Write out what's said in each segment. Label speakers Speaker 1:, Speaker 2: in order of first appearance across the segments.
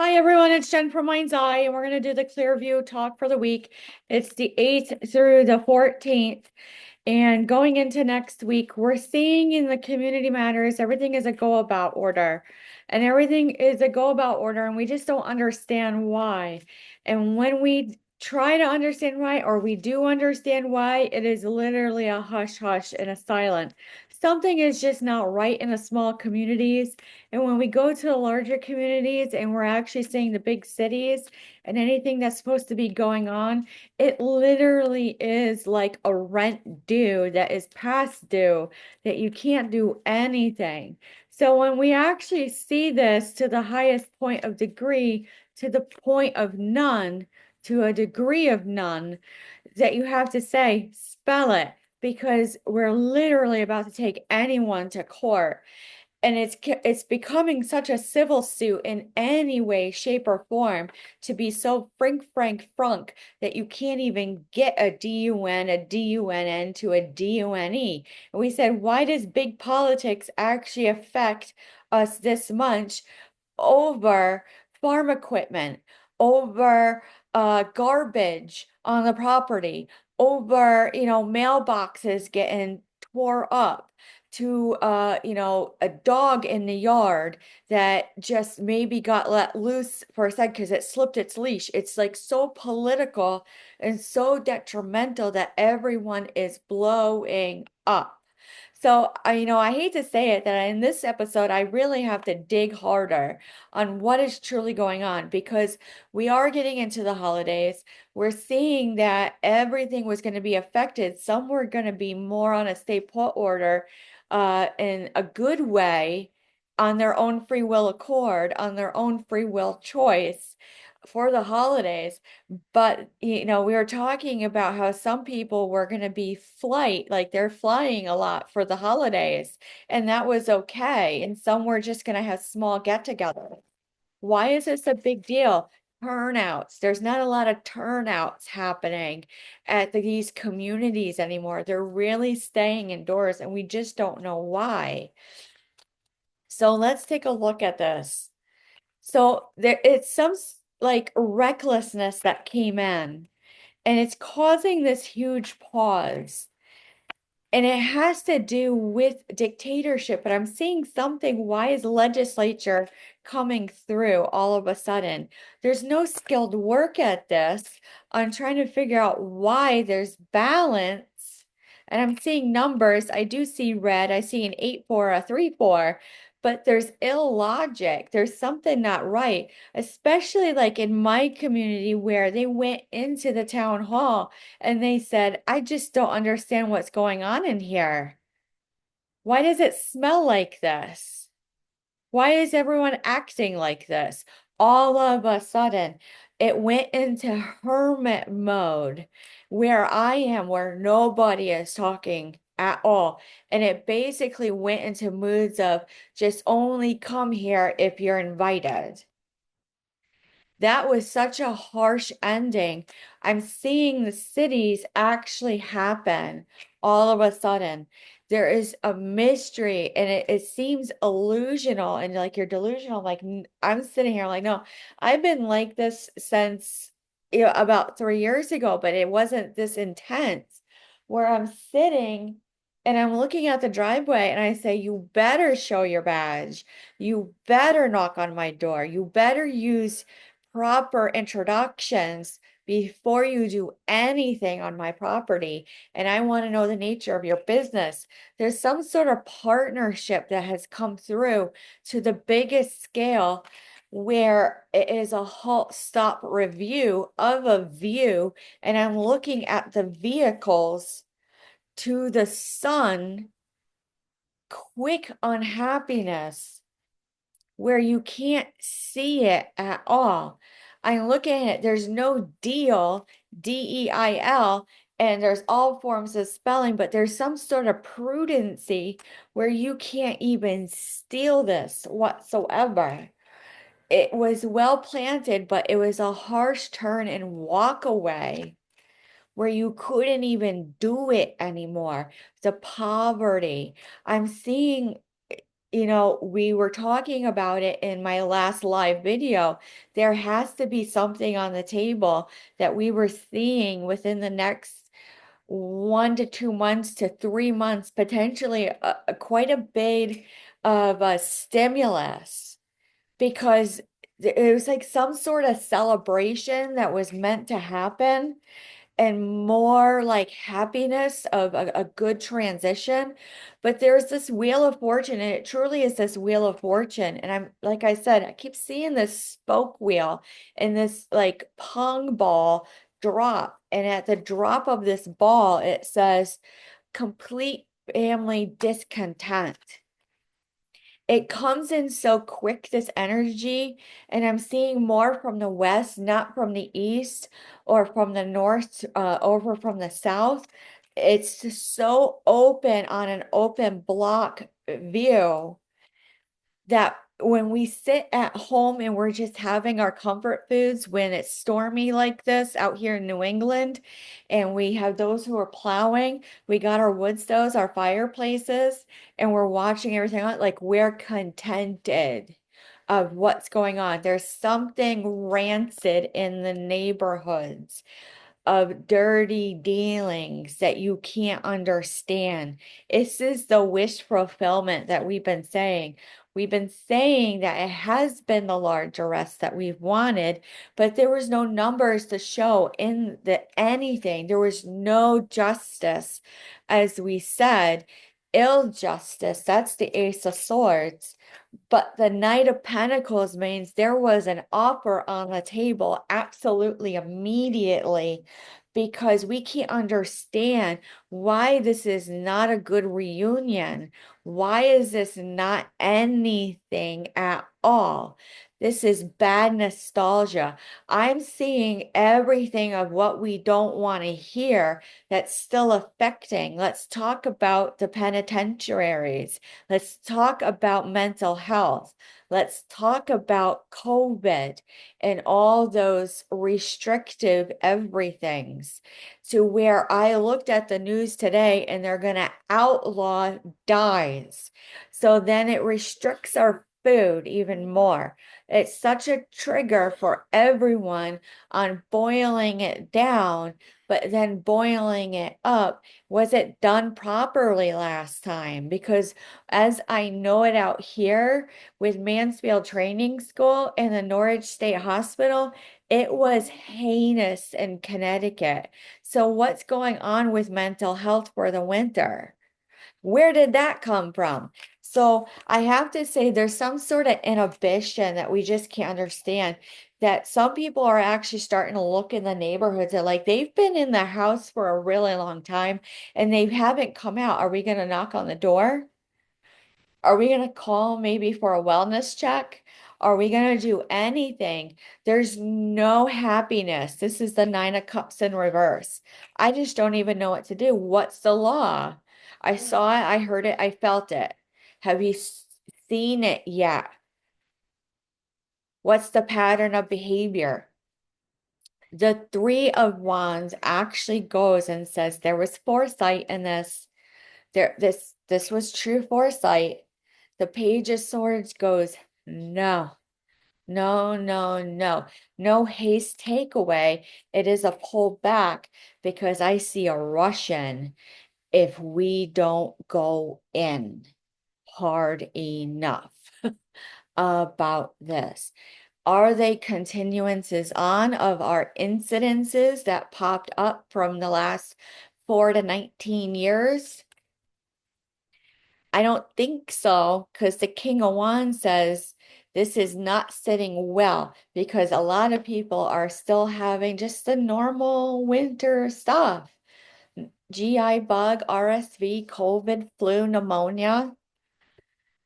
Speaker 1: Hi everyone, it's Jen from Mind's Eye, and we're going to do the Clearview talk for the week. It's the 8th through the 14th. And going into next week, we're seeing in the community matters, everything is a go about order. And everything is a go about order, and we just don't understand why. And when we try to understand why, or we do understand why, it is literally a hush hush and a silent. Something is just not right in the small communities. And when we go to the larger communities and we're actually seeing the big cities and anything that's supposed to be going on, it literally is like a rent due that is past due, that you can't do anything. So when we actually see this to the highest point of degree, to the point of none, to a degree of none, that you have to say, spell it, because we're literally about to take anyone to court. And it's becoming such a civil suit in any way, shape, or form to be so frank that you can't even get a DUN, a DUNN to a DUNE. And we said, why does big politics actually affect us this much over farm equipment, over garbage on the property, over, mailboxes getting tore up, to a dog in the yard that just maybe got let loose for a second because it slipped its leash. It's like so political and so detrimental that everyone is blowing up. So I hate to say it, that in this episode, I really have to dig harder on what is truly going on, because we are getting into the holidays. We're seeing that everything was going to be affected. Some were going to be more on a stay put order, in a good way, on their own free will accord, on their own free will choice for the holidays. But, we were talking about how some people were going to be like they're flying a lot for the holidays, and that was okay. And some were just going to have small get-togethers. Why is this a big deal? Turnouts. There's not a lot of turnouts happening at these communities anymore. They're really staying indoors, and we just don't know why. So let's take a look at this. So it's some like recklessness that came in, and it's causing this huge pause. And it has to do with dictatorship, but I'm seeing something. Why is legislature coming through all of a sudden? There's no skilled work at this. I'm trying to figure out why there's balance. And I'm seeing numbers. I do see red. I see an 8-4, a 3-4, but there's illogic. There's something not right, especially like in my community where they went into the town hall and they said, I just don't understand what's going on in here. Why does it smell like this? Why is everyone acting like this? All of a sudden, it went into hermit mode where I am, where nobody is talking at all. And it basically went into moods of just only come here if you're invited. That was such a harsh ending. I'm seeing the cities actually happen all of a sudden. There is a mystery, and it seems illusional, and like you're delusional. Like I'm sitting here like, no, I've been like this since about 3 years ago, but it wasn't this intense, where I'm sitting and I'm looking at the driveway and I say, you better show your badge. You better knock on my door. You better use proper introductions before you do anything on my property. And I want to know the nature of your business. There's some sort of partnership that has come through to the biggest scale, where it is a halt stop review of a view. And I'm looking at the vehicles to the sun, quick unhappiness where you can't see it at all. I'm looking at it, there's no deal, DEIL, and there's all forms of spelling, but there's some sort of prudency where you can't even steal this whatsoever. It was well planted, but it was a harsh turn and walk away where you couldn't even do it anymore. The poverty. I'm seeing we were talking about it in my last live video. There has to be something on the table that we were seeing within the next 1 to 2 months to 3 months, potentially quite a bit of a stimulus, because it was like some sort of celebration that was meant to happen, and more like happiness of a good transition. But there's this wheel of fortune, and it truly is this wheel of fortune. And I'm, like I said, I keep seeing this spoke wheel and this like pong ball drop. And at the drop of this ball, it says complete family discontent. It comes in so quick, this energy, and I'm seeing more from the west, not from the east or from the north, over from the south. It's just so open on an open block view that when we sit at home and we're just having our comfort foods when it's stormy like this out here in New England, and we have those who are plowing, we got our wood stoves, our fireplaces, and we're watching everything out, like we're contented of what's going on. There's something rancid in the neighborhoods of dirty dealings that you can't understand. This is the wish fulfillment that we've been saying. We've been saying that it has been the large arrest that we've wanted, but there was no numbers to show in the anything. There was no justice, as we said, ill justice. That's the Ace of Swords. But the Knight of Pentacles means there was an offer on the table absolutely immediately, because we can't understand why this is not a good reunion. Why is this not anything at all? This is bad nostalgia. I'm seeing everything of what we don't want to hear that's still affecting. Let's talk about the penitentiaries. Let's talk about mental health. Let's talk about COVID and all those restrictive everythings, to where I looked at the news today and they're going to outlaw dyes. So then it restricts our food even more. It's such a trigger for everyone on boiling it down, but then boiling it up. Was it done properly last time? Because as I know it out here with Mansfield Training School and the Norwich State Hospital, it was heinous in Connecticut. So what's going on with mental health for the winter? Where did that come from? So I have to say there's some sort of inhibition that we just can't understand, that some people are actually starting to look in the neighborhoods at, like, they've been in the house for a really long time and they haven't come out. Are we going to knock on the door? Are we going to call maybe for a wellness check? Are we going to do anything? There's no happiness. This is the Nine of Cups in reverse. I just don't even know what to do. What's the law? I saw it, I heard it, I felt it. Have you seen it yet? What's the pattern of behavior? The Three of Wands actually goes and says there was foresight in this. This was true foresight. The Page of Swords goes, no, no, no, no, no haste takeaway. It is a pull back, because I see a Russian if we don't go in hard enough about this. Are they continuances on of our incidences that popped up from the last 4 to 19 years? I don't think so, because the King of Wands says this is not sitting well, because a lot of people are still having just the normal winter stuff. GI bug, RSV, COVID, flu, pneumonia.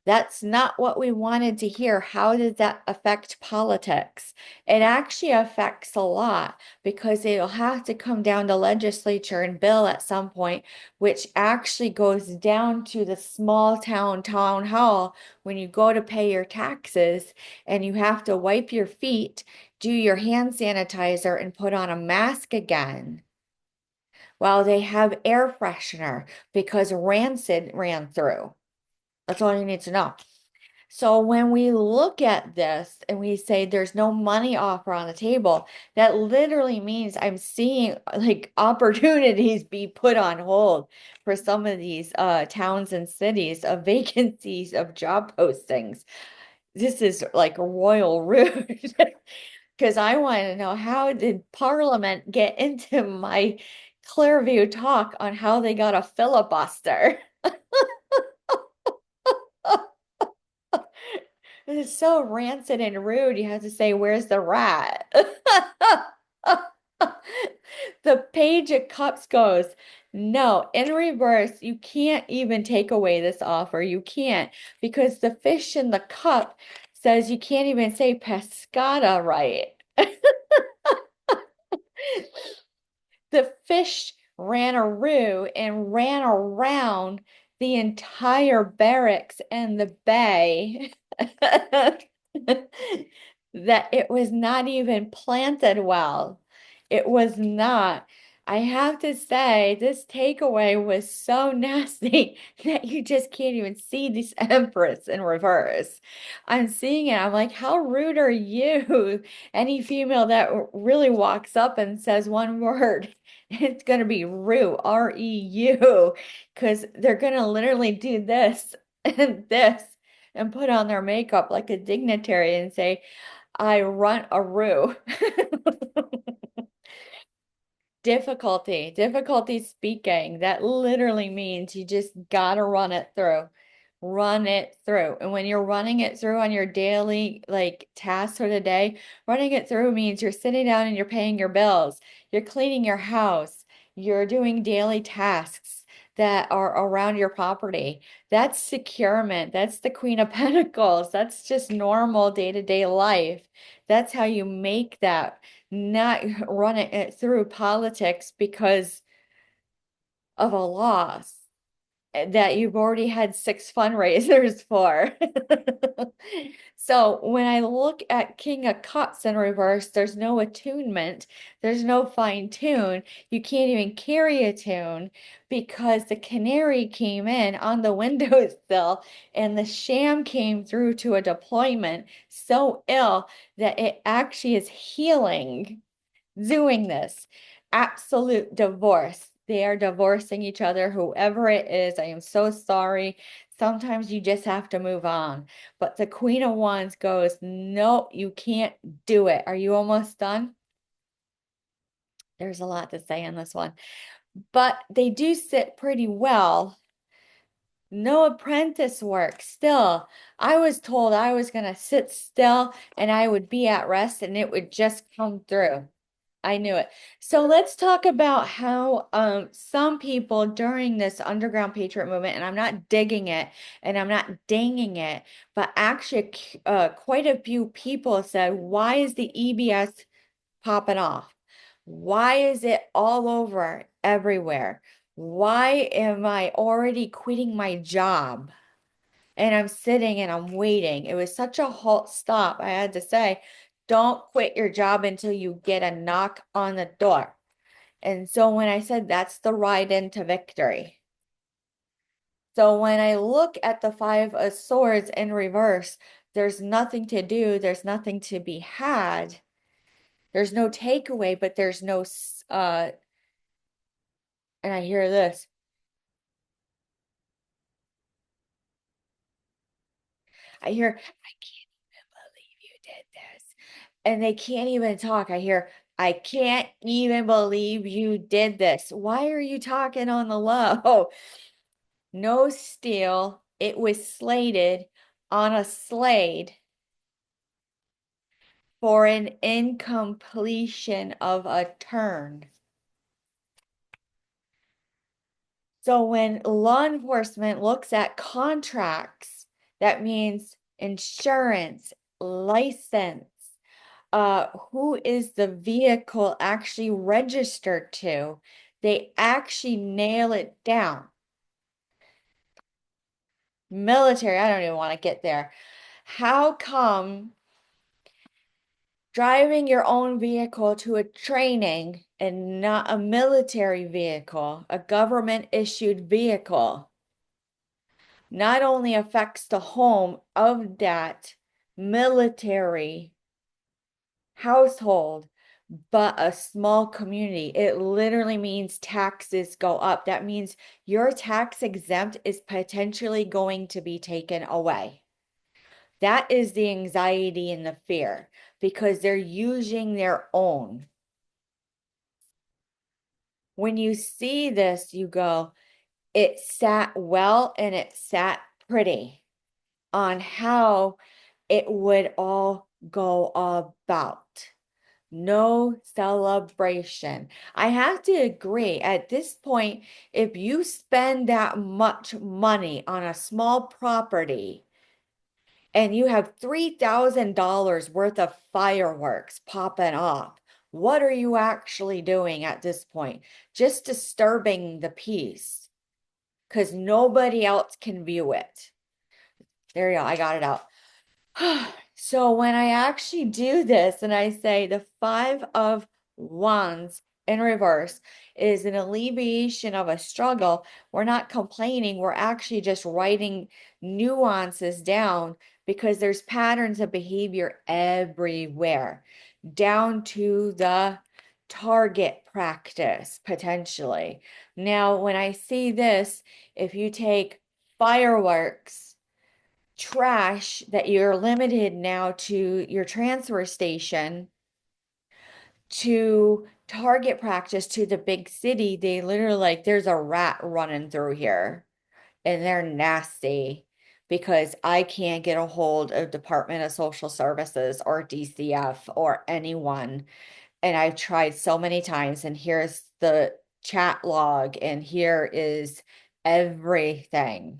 Speaker 1: That's not what we wanted to hear. How does that affect politics? It actually affects a lot, because it'll have to come down to legislature and bill at some point, which actually goes down to the small town hall when you go to pay your taxes and you have to wipe your feet, do your hand sanitizer, and put on a mask again while they have air freshener because rancid ran through. That's all you need to know. So when we look at this and we say there's no money offer on the table, that literally means I'm seeing like opportunities be put on hold for some of these towns and cities of vacancies of job postings. This is like royal rude because I want to know, how did Parliament get into my Clearview talk on how they got a filibuster? It's so rancid and rude. You have to say, "Where's the rat?" The page of cups goes, "No, in reverse, you can't even take away this offer. You can't, because the fish in the cup says you can't even say pescata right." The fish ran a roo and ran around the entire barracks and the bay that it was not even planted well. It was not. I have to say, this takeaway was so nasty that you just can't even see this Empress in reverse. I'm seeing it. I'm like, how rude are you? Any female that really walks up and says one word, it's going to be Rue, R-E-U, because they're going to literally do this and this and put on their makeup like a dignitary and say, I run a Rue. Difficulty speaking. That literally means you just gotta run it through. Run it through. And when you're running it through on your daily like tasks for the day, running it through means you're sitting down and you're paying your bills, you're cleaning your house, you're doing daily tasks that are around your property. That's securement. That's the Queen of Pentacles. That's just normal day-to-day life. That's how you make that, not running it through politics because of a loss that you've already had 6 fundraisers for. So when I look at King of Cups in reverse, there's no attunement, there's no fine tune. You can't even carry a tune because the canary came in on the windowsill and the sham came through to a deployment so ill that it actually is healing doing this. Absolute divorce. They are divorcing each other, whoever it is. I am so sorry. Sometimes you just have to move on. But the Queen of Wands goes, no, you can't do it. Are you almost done? There's a lot to say on this one. But they do sit pretty well. No apprentice work. Still, I was told I was going to sit still and I would be at rest and it would just come through. I knew it. So let's talk about how some people during this underground patriot movement, and I'm not digging it and I'm not dinging it, but actually quite a few people said, why is the EBS popping off? Why is it all over everywhere? Why am I already quitting my job? And I'm sitting and I'm waiting. It was such a halt stop. I had to say, don't quit your job until you get a knock on the door. And so when I said that's the ride into victory. So when I look at the Five of Swords in reverse, there's nothing to do, there's nothing to be had. There's no takeaway, but there's no and I hear this. I hear, I can't even believe you did this. And they can't even talk. I hear, I can't even believe you did this. Why are you talking on the low? No steel. It was slated on a slate for an incompletion of a turn. So when law enforcement looks at contracts, that means insurance, license, who is the vehicle actually registered to? They actually nail it down. Military, I don't even want to get there. How come driving your own vehicle to a training and not a military vehicle, a government issued vehicle, not only affects the home of that military household, but a small community. It literally means taxes go up. That means your tax exempt is potentially going to be taken away. That is the anxiety and the fear because they're using their own. When you see this, you go, it sat well and it sat pretty on how it would all go about. No celebration. I have to agree, at this point, if you spend that much money on a small property and you have $3,000 worth of fireworks popping off, what are you actually doing at this point? Just disturbing the peace because nobody else can view it. There you go, I got it out. So when I actually do this and I say the Five of Wands in reverse is an alleviation of a struggle, we're not complaining, we're actually just writing nuances down because there's patterns of behavior everywhere, down to the target practice potentially. Now, when I see this, if you take fireworks, trash that you're limited now to your transfer station, to target practice, to the big city, they literally like there's a rat running through here and they're nasty because I can't get a hold of Department of Social Services or DCF or anyone. And I've tried so many times, and here's the chat log, and here is everything.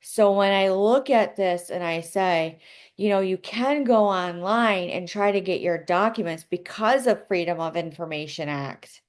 Speaker 1: So when I look at this and I say, you can go online and try to get your documents because of Freedom of Information Act.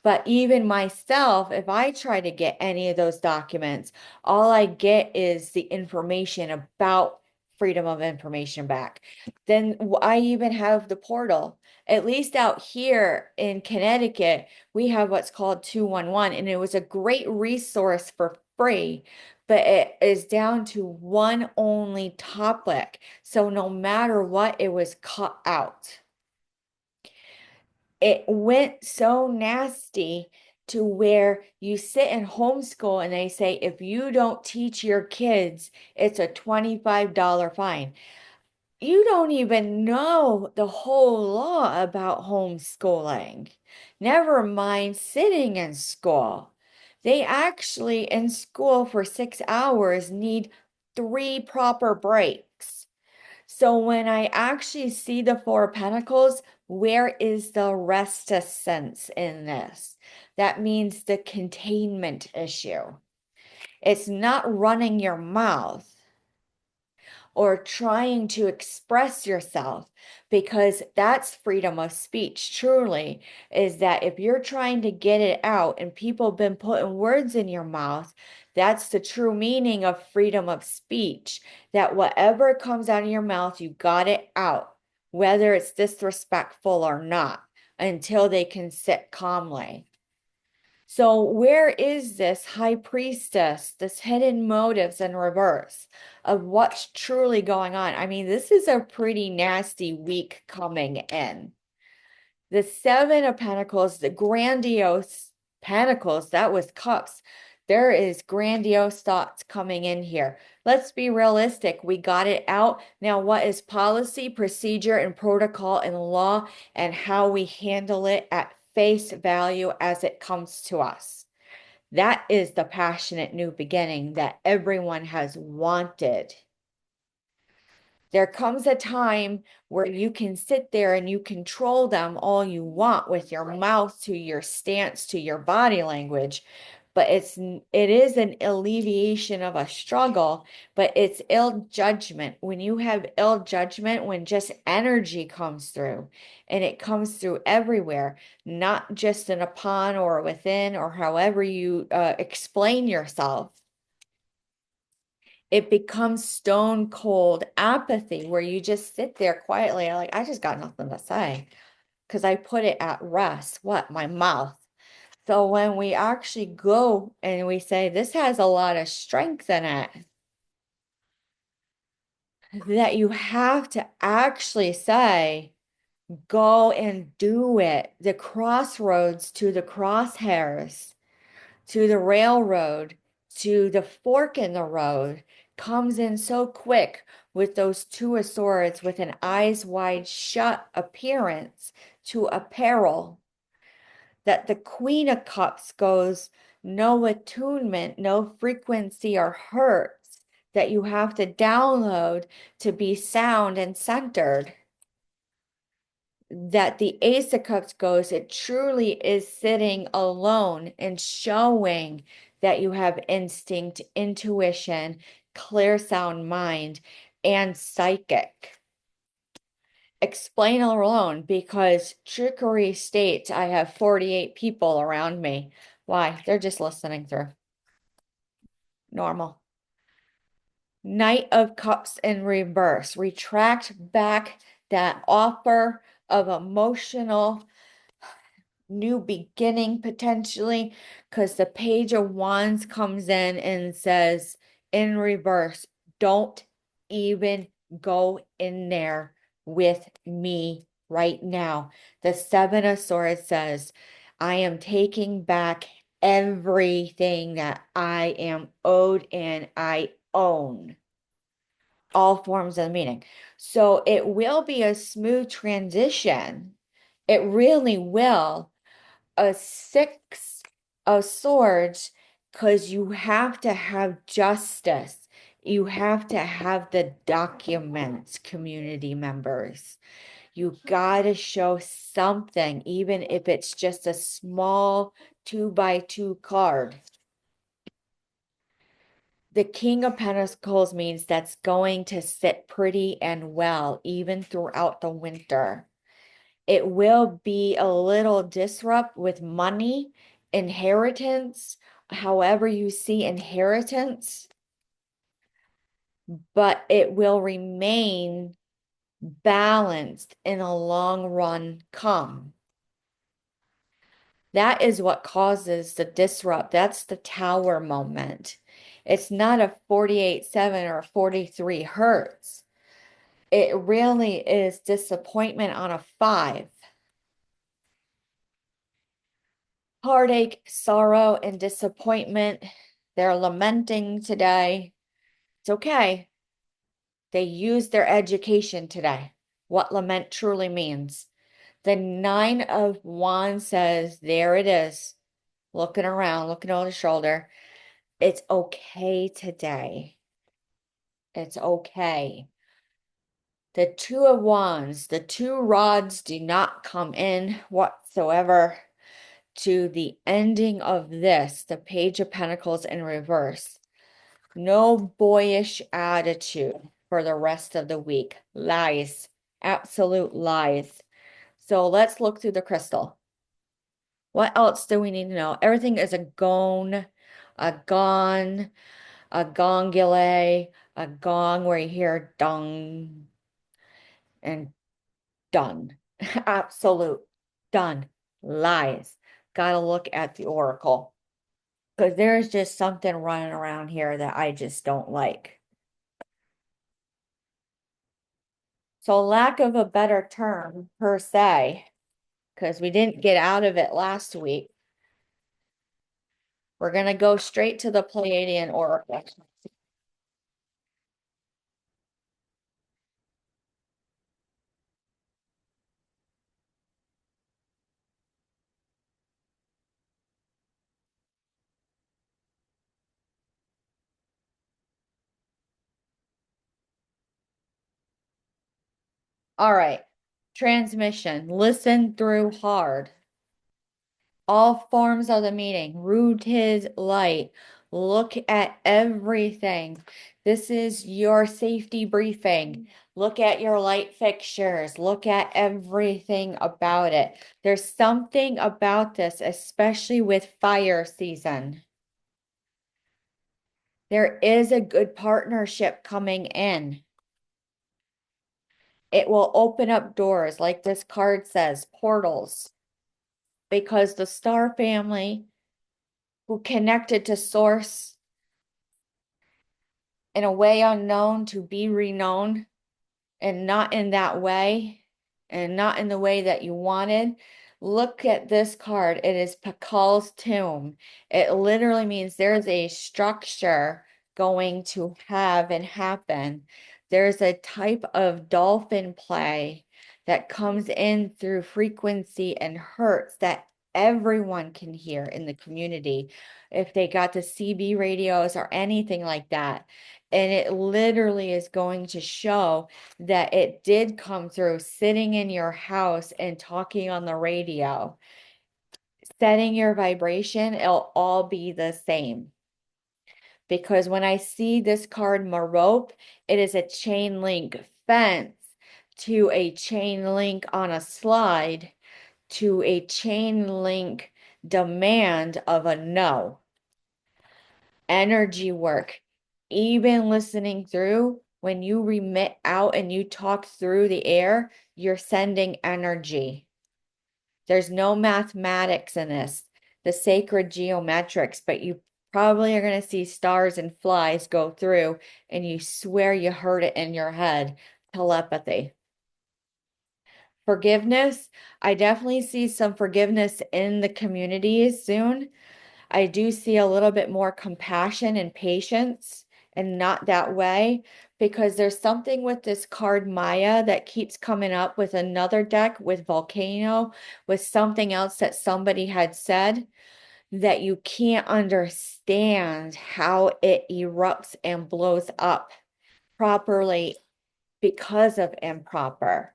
Speaker 1: But even myself, if I try to get any of those documents, all I get is the information about Freedom of Information back. Then I even have the portal. At least out here in Connecticut, we have what's called 211, and it was a great resource for free, but it is down to one only topic. So no matter what, it was cut out. It went so nasty to where you sit in homeschool and they say, if you don't teach your kids, it's a $25 fine. You don't even know the whole law about homeschooling. Never mind sitting in school. They actually, in school for 6 hours, need 3 proper breaks. So when I actually see the Four of Pentacles, where is the reticence in this? That means the containment issue. It's not running your mouth or trying to express yourself, because that's freedom of speech truly, is that if you're trying to get it out and people have been putting words in your mouth, that's the true meaning of freedom of speech, that whatever comes out of your mouth, you got it out, whether it's disrespectful or not, until they can sit calmly. So where is this high priestess, this hidden motives in reverse of what's truly going on? I mean, this is a pretty nasty week coming in. The Seven of Pentacles, the grandiose Pentacles, that was cups. There is grandiose thoughts coming in here. Let's be realistic. We got it out. Now, what is policy, procedure, and protocol and law, and how we handle it at face value as it comes to us? That is the passionate new beginning that everyone has wanted. There comes a time where you can sit there and you control them all you want with your mouth, to your stance, to your body language, but it is an alleviation of a struggle, but it's ill judgment. When you have ill judgment, when just energy comes through, and it comes through everywhere, not just in a pawn or within or however you explain yourself, it becomes stone cold apathy where you just sit there quietly like, I just got nothing to say because I put it at rest. What? My mouth. So when we actually go and we say, this has a lot of strength in it, that you have to actually say, go and do it. The crossroads to the crosshairs, to the railroad, to the fork in the road comes in so quick with those two of swords with an eyes wide shut appearance to a peril that the Queen of Cups goes, no attunement, no frequency or hertz that you have to download to be sound and centered. That the Ace of Cups goes, it truly is sitting alone and showing that you have instinct, intuition, clear sound mind, and psychic. Explain alone because trickery states I have 48 people around me. Why? They're just listening through. Normal. Knight of Cups in reverse. Retract back that offer of emotional new beginning potentially because the Page of Wands comes in and says in reverse, don't even go in there with me right now. The Seven of Swords says, I am taking back everything that I am owed and I own. All forms of the meaning. So it will be a smooth transition. It really will. A Six of Swords because you have to have justice. You have to have the documents, community members. You got to show something, even if it's just a small 2x2 card. The King of Pentacles means that's going to sit pretty and well, even throughout the winter. It will be a little disrupt with money, inheritance, however you see inheritance, but it will remain balanced in a long run come. That is what causes the disrupt. That's the tower moment. It's not a 48.7 or 43 hertz. It really is disappointment on a 5. Heartache, sorrow, and disappointment. They're lamenting today. It's okay. They used their education today. What lament truly means. The Nine of Wands says, there it is. Looking around, looking over the shoulder. It's okay today. It's okay. The Two of Wands, the two rods do not come in whatsoever to the ending of this, the Page of Pentacles in reverse. No boyish attitude for the rest of the week. Lies, absolute lies. So let's look through the crystal. What else do we need to know? Everything is a gone, a gone, a gongule, a gong where you hear dong and done. Absolute done. Lies. Got to look at the oracle. Because there's just something running around here that I just don't like. So lack of a better term per se, because we didn't get out of it last week. We're going to go straight to the Pleiadian oracle. All right. Transmission. Listen through hard. All forms of the meeting. Rooted light. Look at everything. This is your safety briefing. Look at your light fixtures. Look at everything about it. There's something about this, especially with fire season. There is a good partnership coming in. It will open up doors, like this card says, portals. because the star family who connected to source in a way unknown to be renowned and not in that way and not in the way that you wanted. Look at this card. It is Pakal's tomb. It literally means there's a structure going to have and happen. There's a type of dolphin play that comes in through frequency and hertz that everyone can hear in the community if they got the CB radios or anything like that. And it literally is going to show that it did come through sitting in your house and talking on the radio. Setting your vibration, it'll all be the same. Because when I see this card Marope, it is a chain link fence to a chain link on a slide to a chain link demand of a no. Energy work. Even listening through, when you remit out and you talk through the air, you're sending energy. There's no mathematics in this, the sacred geometrics, but you probably are going to see stars and flies go through, and you swear you heard it in your head. Telepathy. Forgiveness. I definitely see some forgiveness in the communities soon. I do see a little bit more compassion and patience and not that way because there's something with this card Maya that keeps coming up with another deck with Volcano, with something else that somebody had said that you can't understand how it erupts and blows up properly because of improper.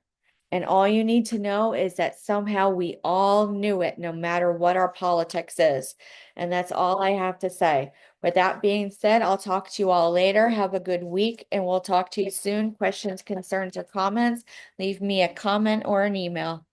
Speaker 1: And all you need to know is that somehow we all knew it, no matter what our politics is. And that's all I have to say. With that being said, I'll talk to you all later. Have a good week, and we'll talk to you soon. Questions, concerns, or comments, leave me a comment or an email.